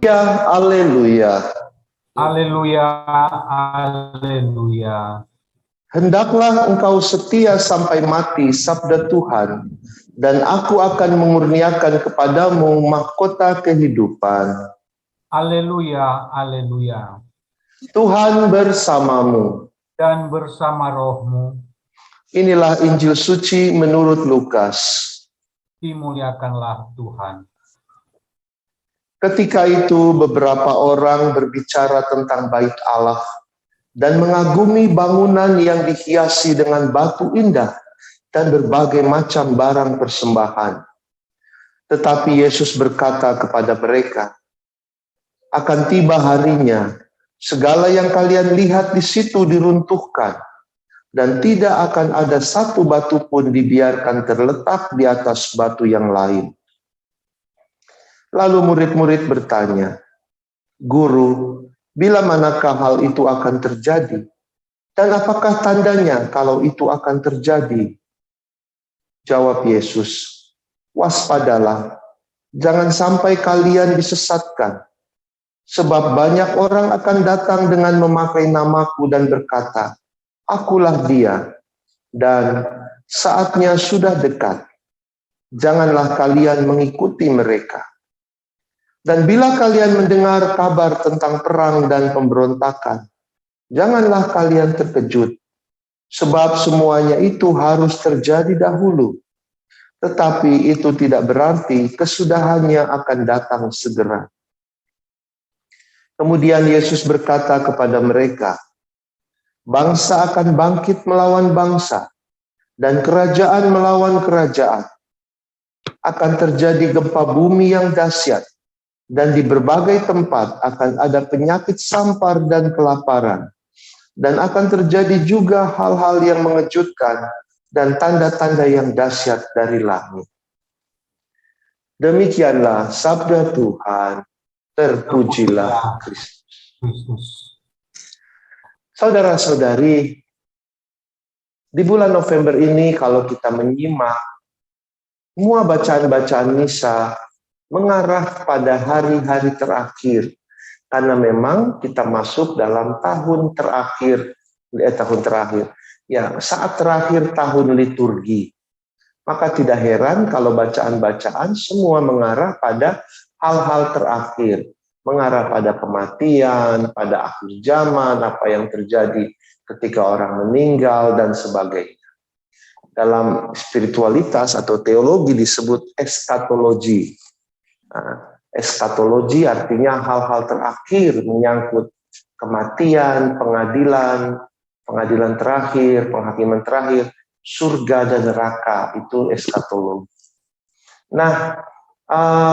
Ya, haleluya. Haleluya, haleluya. Hendaklah engkau setia sampai mati, sabda Tuhan, dan aku akan mengurniakan kepadamu mahkota kehidupan. Haleluya, haleluya. Tuhan bersamamu. Dan bersama rohmu, Inilah Injil suci menurut Lukas. dimuliakanlah Tuhan. Ketika itu beberapa orang berbicara tentang bait Allah dan mengagumi bangunan yang dihiasi dengan batu indah dan berbagai macam barang persembahan. Tetapi Yesus berkata kepada mereka, akan tiba harinya, segala yang kalian lihat di situ diruntuhkan, dan tidak akan ada satu batu pun dibiarkan terletak di atas batu yang lain. Lalu murid-murid bertanya, Guru, bila manakah hal itu akan terjadi? Dan apakah tandanya kalau itu akan terjadi? Jawab Yesus, waspadalah, jangan sampai kalian disesatkan. Sebab banyak orang akan datang dengan memakai namaku dan berkata, akulah dia, dan saatnya sudah dekat. Janganlah kalian mengikuti mereka. Dan bila kalian mendengar kabar tentang perang dan pemberontakan, janganlah kalian terkejut, sebab semuanya itu harus terjadi dahulu. Tetapi itu tidak berarti kesudahannya akan datang segera. Kemudian Yesus berkata kepada mereka, bangsa akan bangkit melawan bangsa, dan kerajaan melawan kerajaan. Akan terjadi gempa bumi yang dahsyat, dan di berbagai tempat akan ada penyakit sampar dan kelaparan. Dan akan terjadi juga hal-hal yang mengejutkan dan tanda-tanda yang dahsyat dari langit. Demikianlah sabda Tuhan, terpujilah Kristus. Saudara-saudari, di bulan November ini kalau kita menyimak, semua bacaan-bacaan misa mengarah pada hari-hari terakhir. Karena memang kita masuk dalam tahun terakhir, saat terakhir tahun liturgi. Maka tidak heran kalau bacaan-bacaan semua mengarah pada hal-hal terakhir. Mengarah pada kematian, pada akhir zaman, apa yang terjadi ketika orang meninggal, dan sebagainya. Dalam spiritualitas atau teologi disebut eskatologi. Eskatologi artinya hal-hal terakhir menyangkut kematian, pengadilan terakhir, penghakiman terakhir, surga dan neraka, itu eskatologi. Nah,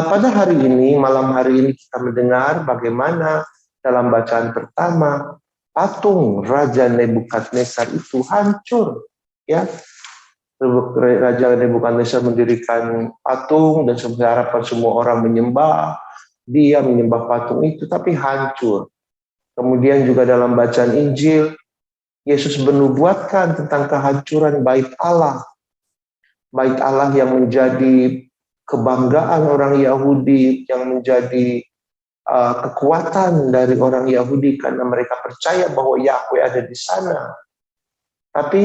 pada hari ini, malam hari ini kita mendengar bagaimana dalam bacaan pertama patung Raja Nebukadnezar itu hancur, ya. Raja Nebukadnezar mendirikan patung dan diharapkan semua orang menyembah. Dia menyembah patung itu, tapi hancur. Kemudian juga dalam bacaan Injil, Yesus menubuatkan tentang kehancuran bait Allah. Bait Allah yang menjadi kebanggaan orang Yahudi, yang menjadi kekuatan dari orang Yahudi karena mereka percaya bahwa Yahweh ada di sana. Tapi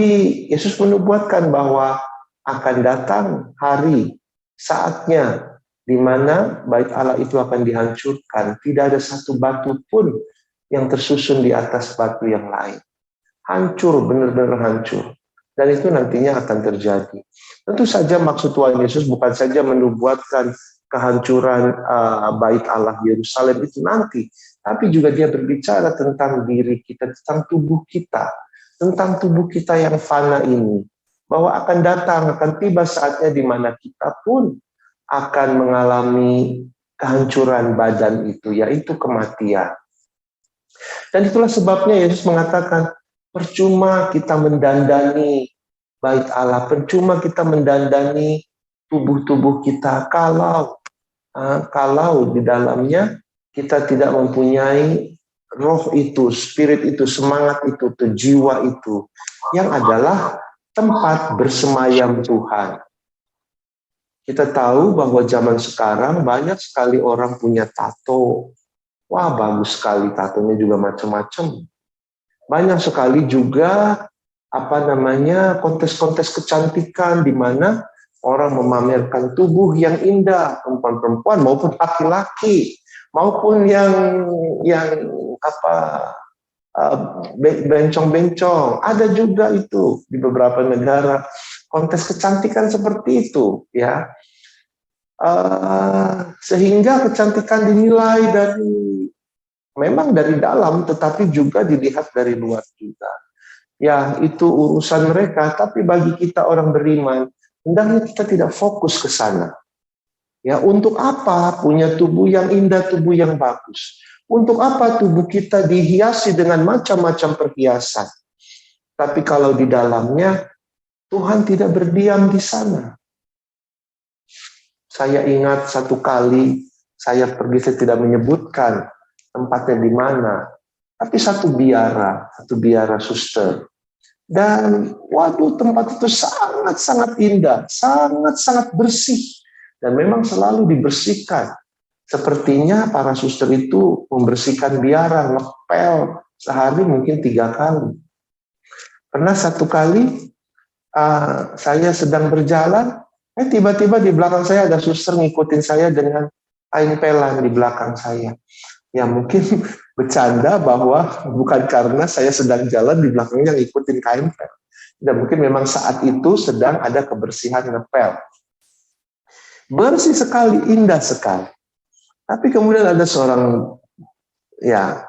Yesus menubuatkan bahwa akan datang hari, saatnya, di mana bait Allah itu akan dihancurkan. Tidak ada satu batu pun yang tersusun di atas batu yang lain. Hancur, benar-benar hancur. Dan itu nantinya akan terjadi. Tentu saja maksud Tuhan Yesus bukan saja menubuatkan kehancuran bait Allah Yerusalem itu nanti, tapi juga dia berbicara tentang diri kita, tentang tubuh kita. Tentang tubuh kita yang fana ini, bahwa akan datang, akan tiba saatnya di mana kita pun akan mengalami kehancuran badan itu, yaitu kematian. Dan itulah sebabnya Yesus mengatakan, percuma kita mendandani bait Allah, percuma kita mendandani tubuh-tubuh kita kalau di dalamnya kita tidak mempunyai roh itu, spirit itu, semangat itu, jiwa itu, yang adalah tempat bersemayam Tuhan. Kita tahu bahwa zaman sekarang banyak sekali orang punya tato, Wah, bagus sekali, tatonya juga macam-macam. Banyak sekali juga kontes-kontes kecantikan di mana orang memamerkan tubuh yang indah, perempuan-perempuan maupun laki-laki, maupun yang apa bencong-bencong. Ada juga itu di beberapa negara kontes kecantikan seperti itu, ya. Sehingga kecantikan dinilai memang dari dalam, tetapi juga dilihat dari luar juga. Ya, itu urusan mereka, tapi bagi kita orang beriman, hendaknya kita tidak fokus ke sana. Ya, untuk apa punya tubuh yang indah, tubuh yang bagus? Untuk apa tubuh kita dihiasi dengan macam-macam perhiasan? Tapi kalau di dalamnya, Tuhan tidak berdiam di sana. Saya ingat satu kali, saya tidak menyebutkan tempatnya di mana, tapi satu biara suster. Dan waduh, tempat itu sangat-sangat indah, sangat-sangat bersih, dan memang selalu dibersihkan. Sepertinya para suster itu membersihkan biara, ngepel sehari mungkin 3 kali. Pernah satu kali saya sedang berjalan, tiba-tiba di belakang saya ada suster ngikutin saya dengan kain pelan di belakang saya. Ya mungkin bercanda bahwa bukan karena saya sedang jalan di belakangnya ngikutin kain pel. Dan mungkin memang saat itu sedang ada kebersihan ngepel. Bersih sekali, indah sekali. Tapi kemudian ada seorang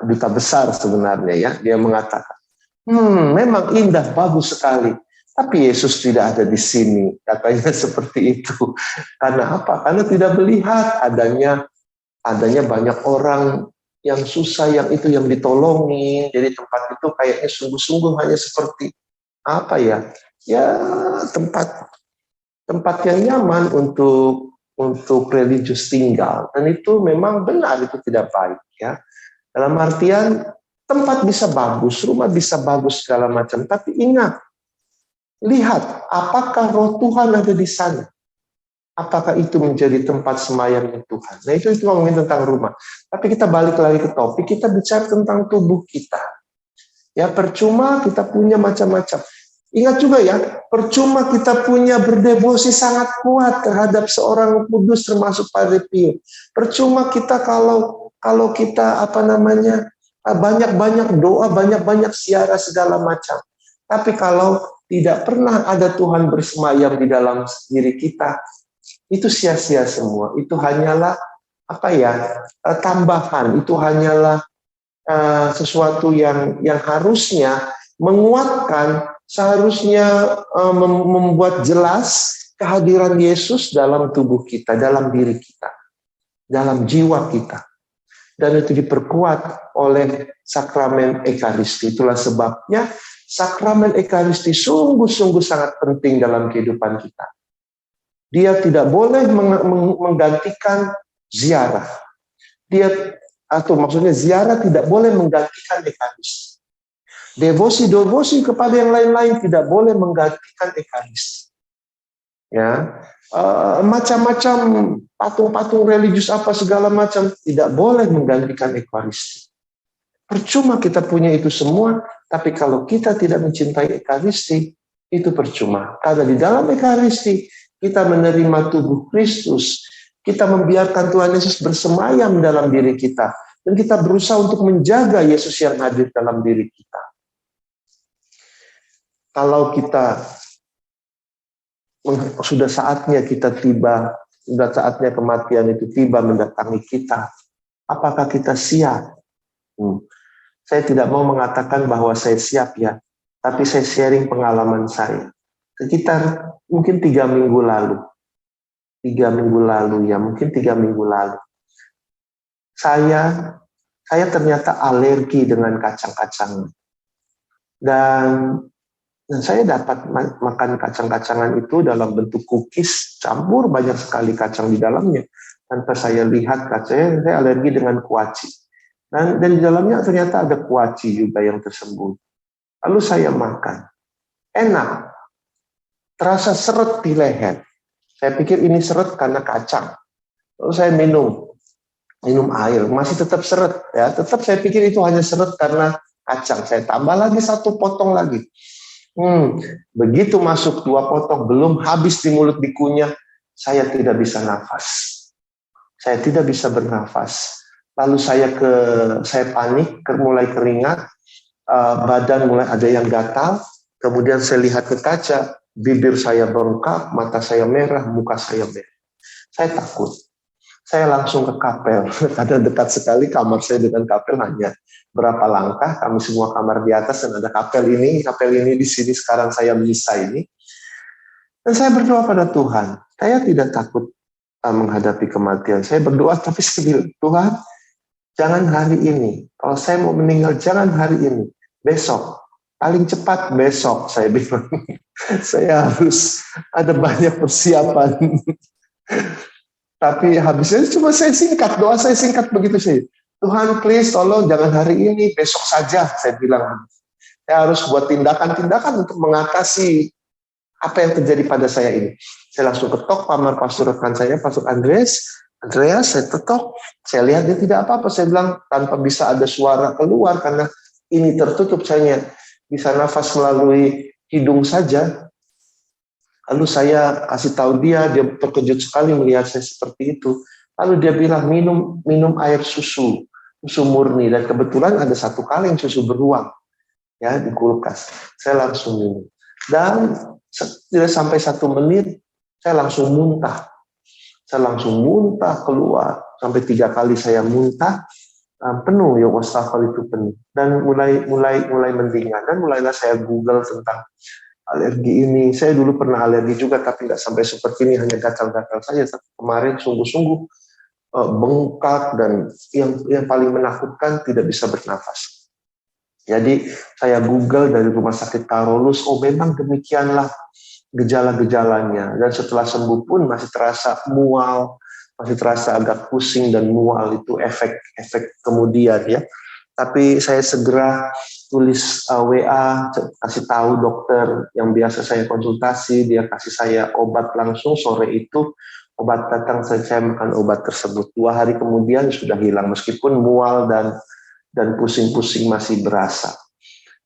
duta besar sebenarnya, ya, dia mengatakan, memang indah, bagus sekali. Tapi Yesus tidak ada di sini, katanya seperti itu. Karena apa? Karena tidak melihat adanya banyak orang yang susah, yang ditolongi. Jadi tempat itu kayaknya sungguh-sungguh hanya seperti tempat yang nyaman untuk religius tinggal. Dan itu memang benar, itu tidak baik, ya. Dalam artian tempat bisa bagus, rumah bisa bagus segala macam, tapi ingat, lihat apakah roh Tuhan ada di sana. Apakah itu menjadi tempat semayamnya Tuhan? Nah, itu ngomongin tentang rumah. Tapi kita balik lagi ke topik, kita bicara tentang tubuh kita. Ya, percuma kita punya macam-macam. Ingat juga ya, percuma kita punya berdevosi sangat kuat terhadap seorang kudus termasuk Padre Pio. Percuma kita kalau kita banyak-banyak doa, banyak-banyak ziarah segala macam. Tapi kalau tidak pernah ada Tuhan bersemayam di dalam diri kita, itu sia-sia semua. Itu hanyalah tambahan. Itu hanyalah sesuatu yang harusnya menguatkan, seharusnya membuat jelas kehadiran Yesus dalam tubuh kita, dalam diri kita, dalam jiwa kita. Dan itu diperkuat oleh sakramen Ekaristi. Itulah sebabnya sakramen Ekaristi sungguh-sungguh sangat penting dalam kehidupan kita. Dia tidak boleh menggantikan ziarah. Maksudnya ziarah tidak boleh menggantikan Ekaristi. Devosi kepada yang lain-lain tidak boleh menggantikan Ekaristi. Ya, macam-macam patung-patung religius apa segala macam tidak boleh menggantikan Ekaristi. Percuma kita punya itu semua, tapi kalau kita tidak mencintai Ekaristi, itu percuma. Karena di dalam Ekaristi kita menerima tubuh Kristus, kita membiarkan Tuhan Yesus bersemayam dalam diri kita, dan kita berusaha untuk menjaga Yesus yang hadir dalam diri kita. Kalau kita sudah saatnya kematian itu tiba mendatangi kita, apakah kita siap? Saya tidak mau mengatakan bahwa saya siap, ya, tapi saya sharing pengalaman saya. Sekitar mungkin 3 minggu lalu, saya ternyata alergi dengan kacang-kacangan. Dan saya dapat makan kacang-kacangan itu dalam bentuk cookies, campur banyak sekali kacang di dalamnya. Tanpa saya lihat kacangnya, saya alergi dengan kuaci. Dan di dalamnya ternyata ada kuaci juga yang tersembunyi. Lalu saya makan. Enak. Terasa seret di leher. Saya pikir ini seret karena kacang. Lalu saya minum. minum air, masih tetap seret ya. Tetap saya pikir itu hanya seret karena kacang. Saya tambah lagi 1 potong lagi. Begitu masuk 2 potong, belum habis di mulut dikunyah, saya tidak bisa nafas. Saya tidak bisa bernafas. Lalu saya panik, mulai keringat, badan mulai ada yang gatal. Kemudian saya lihat ke kaca, bibir saya bengkak, mata saya merah, muka saya merah. Saya takut. Saya langsung ke kapel, karena dekat sekali kamar saya dengan kapel hanya berapa langkah. Kami semua kamar di atas dan ada kapel ini di sini sekarang saya bisa ini. Dan saya berdoa pada Tuhan. Saya tidak takut menghadapi kematian. Saya berdoa tapi saya bilang, Tuhan, jangan hari ini. Kalau saya mau meninggal, jangan hari ini. Besok. Paling cepat besok, saya bilang. Saya harus ada banyak persiapan. Tapi habisnya cuma saya singkat, doa saya singkat begitu sih. Tuhan please tolong jangan hari ini, besok saja, saya bilang. Saya harus buat tindakan-tindakan untuk mengatasi apa yang terjadi pada saya ini. Saya langsung ketok kamar pastor rekan saya, Pastor Andreas, saya ketok, saya lihat dia tidak apa-apa, saya bilang tanpa bisa ada suara keluar karena ini tertutup, saya bisa nafas melalui hidung saja. Lalu saya kasih tahu dia terkejut sekali melihat saya seperti itu. Lalu dia bilang minum air susu murni, dan kebetulan ada 1 kaleng susu beruang ya di kulkas. Saya langsung minum dan tidak sampai 1 menit saya langsung muntah. Saya langsung muntah keluar sampai 3 kali saya muntah penuh ya wastafel itu penuh dan mulai mendingan dan mulailah saya Google tentang alergi ini. Saya dulu pernah alergi juga, tapi nggak sampai seperti ini, hanya gatal-gatal saja. Tapi kemarin sungguh-sungguh bengkak dan yang paling menakutkan tidak bisa bernafas. Jadi saya Google dari Rumah Sakit Karolus, memang demikianlah gejala-gejalanya. Dan setelah sembuh pun masih terasa mual, masih terasa agak pusing dan mual, itu efek kemudian ya. Tapi saya segera tulis WA, kasih tahu dokter yang biasa saya konsultasi, dia kasih saya obat langsung sore itu, obat datang saya makan obat tersebut. 2 hari kemudian sudah hilang, meskipun mual dan pusing-pusing masih berasa.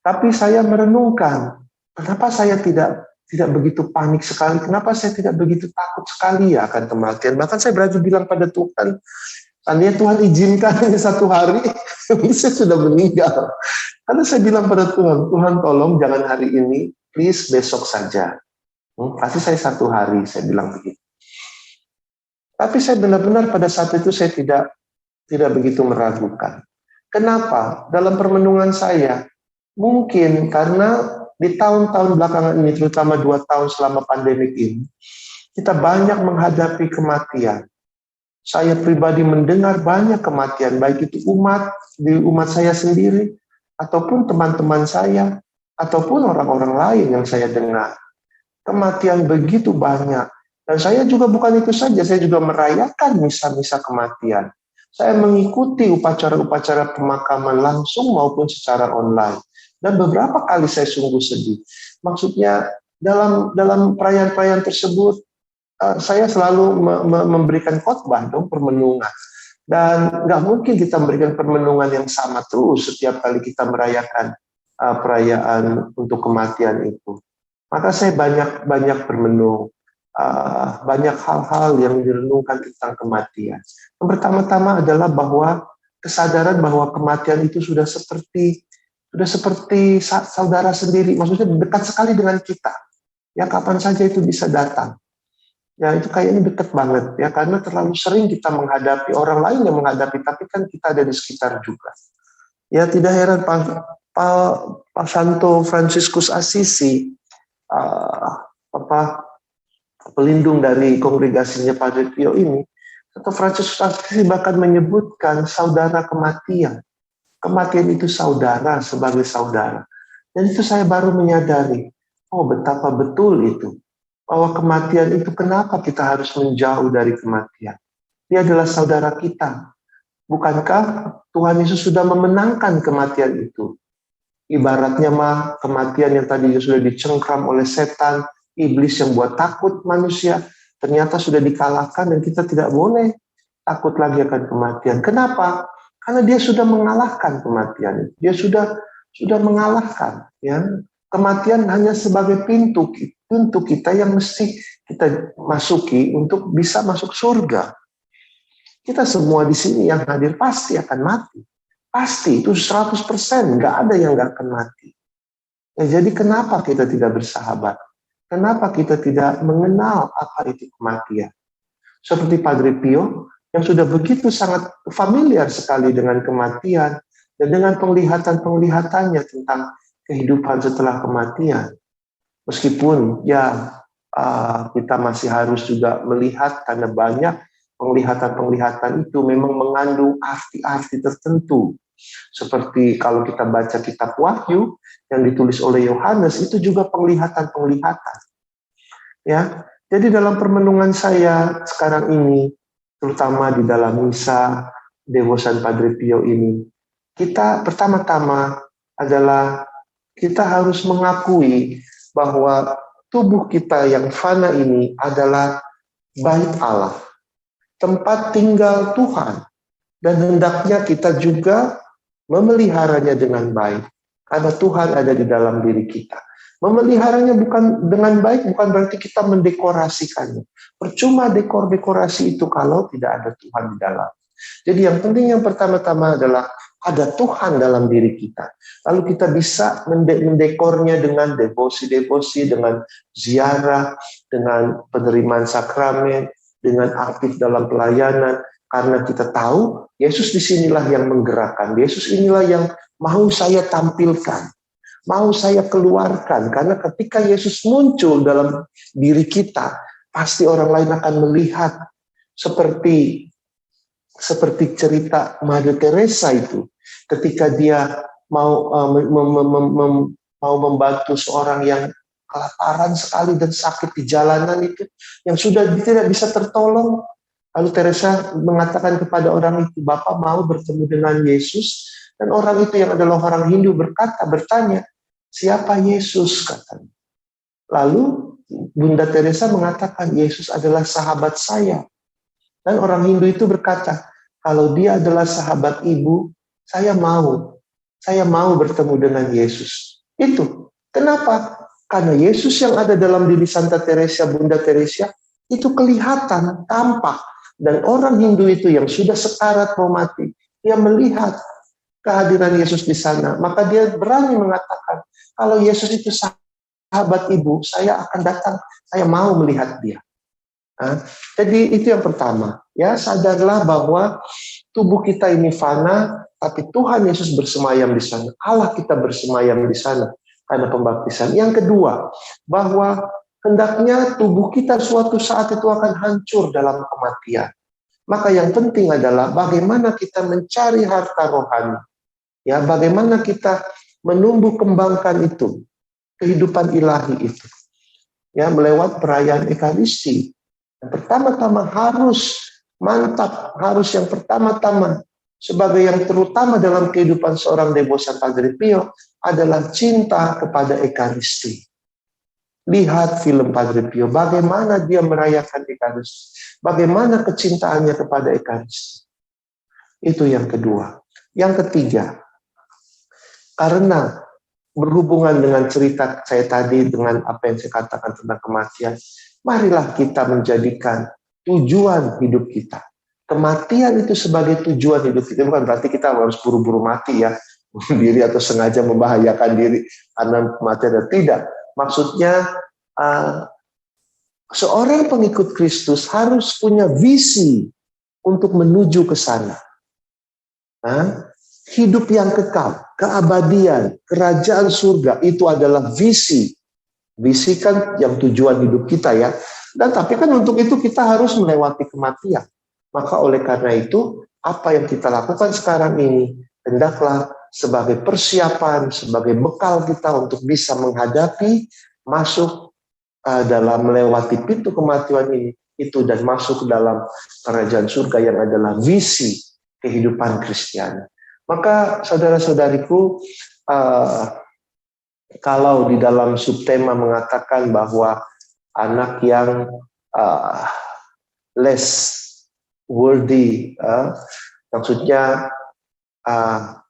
Tapi saya merenungkan, kenapa saya tidak begitu panik sekali, kenapa saya tidak begitu takut sekali ya akan kematian. Bahkan saya berani bilang pada Tuhan, tadinya Tuhan izinkan hanya 1 hari, saya sudah meninggal. Karena saya bilang pada Tuhan, Tuhan tolong jangan hari ini, please besok saja. Kasih saya 1 hari, saya bilang begitu. Tapi saya benar-benar pada saat itu saya tidak begitu meragukan. Kenapa? Dalam permenungan saya, mungkin karena di tahun-tahun belakangan ini, terutama 2 tahun selama pandemik ini, kita banyak menghadapi kematian. Saya pribadi mendengar banyak kematian, baik itu di umat saya sendiri, ataupun teman-teman saya, ataupun orang-orang lain yang saya dengar. Kematian begitu banyak. Dan saya juga bukan itu saja, saya juga merayakan misa-misa kematian. Saya mengikuti upacara-upacara pemakaman langsung maupun secara online. Dan beberapa kali saya sungguh sedih. Maksudnya dalam perayaan-perayaan tersebut, saya selalu memberikan khotbah dong, permenungan. Dan nggak mungkin kita memberikan permenungan yang sama terus setiap kali kita merayakan perayaan untuk kematian itu. Maka saya banyak bermenung, banyak hal-hal yang direnungkan tentang kematian. Yang pertama-tama adalah bahwa kesadaran bahwa kematian itu sudah seperti saudara sendiri, maksudnya dekat sekali dengan kita. Ya kapan saja itu bisa datang. Ya itu kayaknya dekat banget ya, karena terlalu sering kita menghadapi orang lain yang menghadapi, tapi kan kita ada di sekitar juga. Ya tidak heran Pak Santo Fransiskus Assisi, pelindung dari kongregasinya Padre Pio ini, Santo Fransiskus Assisi bahkan menyebutkan saudara kematian. Kematian itu saudara sebagai saudara. Dan itu saya baru menyadari, betapa betul itu. Bahwa kematian itu, kenapa kita harus menjauh dari kematian? Dia adalah saudara kita. Bukankah Tuhan Yesus sudah memenangkan kematian itu? Ibaratnya kematian yang tadinya sudah dicengkram oleh setan, iblis yang buat takut manusia, ternyata sudah dikalahkan dan kita tidak boleh takut lagi akan kematian. Kenapa? Karena dia sudah mengalahkan kematian. Dia sudah mengalahkan. Ya. Kematian hanya sebagai pintu kita yang mesti kita masuki untuk bisa masuk surga. Kita semua di sini yang hadir pasti akan mati. Pasti, itu 100%. Nggak ada yang nggak akan mati. Ya, jadi kenapa kita tidak bersahabat? Kenapa kita tidak mengenal apa itu kematian? Seperti Padre Pio, yang sudah begitu sangat familiar sekali dengan kematian, dan dengan penglihatan-penglihatannya tentang kehidupan setelah kematian. Meskipun ya kita masih harus juga melihat, karena banyak penglihatan-penglihatan itu memang mengandung arti-arti tertentu. Seperti kalau kita baca kitab Wahyu yang ditulis oleh Yohanes, itu juga penglihatan-penglihatan. Ya, jadi dalam permenungan saya sekarang ini, terutama di dalam misa devosan Padre Pio ini, kita pertama-tama adalah kita harus mengakui bahwa tubuh kita yang fana ini adalah bait Allah, tempat tinggal Tuhan, dan hendaknya kita juga memeliharanya dengan baik, karena Tuhan ada di dalam diri kita. Memeliharanya bukan dengan baik, bukan berarti kita mendekorasikannya. Percuma dekorasi itu kalau tidak ada Tuhan di dalam. Jadi yang penting yang pertama-tama adalah ada Tuhan dalam diri kita. Lalu kita bisa mendekornya dengan devosi-devosi, dengan ziarah, dengan penerimaan sakramen, dengan aktif dalam pelayanan. Karena kita tahu Yesus disinilah yang menggerakkan. Yesus inilah yang mau saya tampilkan, mau saya keluarkan. Karena ketika Yesus muncul dalam diri kita, pasti orang lain akan melihat seperti cerita Mother Teresa itu, ketika dia mau membantu seorang yang kelaparan sekali dan sakit di jalanan itu, yang sudah tidak bisa tertolong. Lalu Teresa mengatakan kepada orang itu, "Bapak mau bertemu dengan Yesus?" Dan orang itu yang adalah orang Hindu bertanya, "Siapa Yesus?" katanya. Lalu Bunda Teresa mengatakan, "Yesus adalah sahabat saya." Dan orang Hindu itu berkata, "Kalau dia adalah sahabat ibu, saya mau bertemu dengan Yesus." Itu. Kenapa? Karena Yesus yang ada dalam diri Santa Teresa, Bunda Teresa, itu kelihatan, tampak. Dan orang Hindu itu yang sudah sekarat mau mati, dia melihat kehadiran Yesus di sana. Maka dia berani mengatakan, kalau Yesus itu sahabat ibu, saya akan datang, saya mau melihat dia. Nah, jadi itu yang pertama. Ya, sadarlah bahwa tubuh kita ini fana, tapi Tuhan Yesus bersemayam di sana. Allah kita bersemayam di sana karena pembaptisan. Yang kedua, bahwa hendaknya tubuh kita suatu saat itu akan hancur dalam kematian. Maka yang penting adalah bagaimana kita mencari harta rohani. Ya, bagaimana kita menumbuh kembangkan itu, kehidupan ilahi itu. Ya, melewat perayaan Ekaristi. Yang pertama-tama harus mantap, harus yang pertama-tama sebagai yang terutama dalam kehidupan seorang devosan Padre Pio adalah cinta kepada Ekaristi. Lihat film Padre Pio, bagaimana dia merayakan Ekaristi, bagaimana kecintaannya kepada Ekaristi. Itu yang kedua. Yang ketiga, karena berhubungan dengan cerita saya tadi, dengan apa yang saya katakan tentang kematian, marilah kita menjadikan tujuan hidup kita. Kematian itu sebagai tujuan hidup kita, bukan berarti kita harus buru-buru mati ya, bunuh diri atau sengaja membahayakan diri karena kematian. Tidak. Maksudnya seorang pengikut Kristus harus punya visi untuk menuju ke sana. Hidup yang kekal, keabadian, kerajaan surga, itu adalah visi. Visi kan yang tujuan hidup kita ya. Dan tapi kan untuk itu kita harus melewati kematian. Maka oleh karena itu, apa yang kita lakukan sekarang ini, hendaklah sebagai persiapan, sebagai bekal kita untuk bisa menghadapi, masuk dalam melewati pintu kematian ini, itu dan masuk ke dalam kerajaan surga yang adalah visi kehidupan Kristiani. Maka saudara-saudariku, kalau di dalam subtema mengatakan bahwa anak yang less worthy. Maksudnya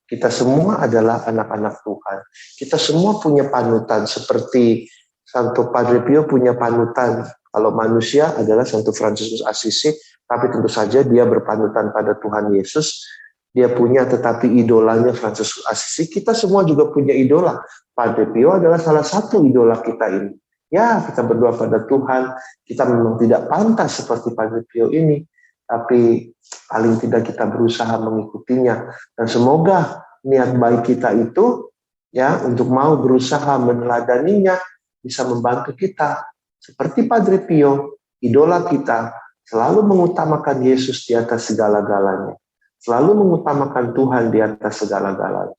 kita semua adalah anak-anak Tuhan. Kita semua punya panutan seperti Santo Padre Pio punya panutan. Kalau manusia adalah Santo Fransiskus Assisi, tapi tentu saja dia berpanutan pada Tuhan Yesus. Dia punya tetapi idolanya Fransiskus Assisi. Kita semua juga punya idola. Padre Pio adalah salah satu idola kita ini. Ya, kita berdoa pada Tuhan. Kita memang tidak pantas seperti Padre Pio ini, tapi paling tidak kita berusaha mengikutinya. Dan semoga niat baik kita itu ya untuk mau berusaha meneladaninya bisa membantu kita. Seperti Padre Pio, idola kita selalu mengutamakan Yesus di atas segala-galanya. Selalu mengutamakan Tuhan di atas segala-galanya.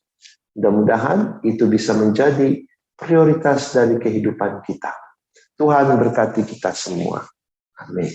Mudah-mudahan itu bisa menjadi prioritas dari kehidupan kita. Tuhan berkati kita semua. Amin.